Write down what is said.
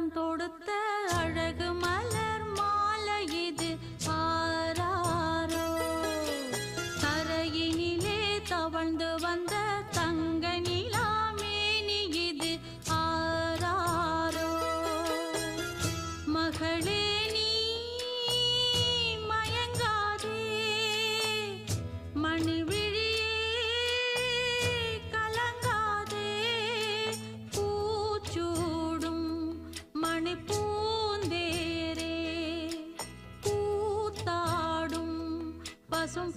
மனம் தொடுத்த அழகு மலர் மாலை இது ஆராரோ. தரையினிலே தவழ்ந்து வந்த தங்க நிலாமேனி இது ஆராரோ. மகளே நீ மயங்காதே, மணிவிழியே கலங்காதே. பூச்சூடும் மணிப்பூந்தேரே, கூத்தாடும் பசும்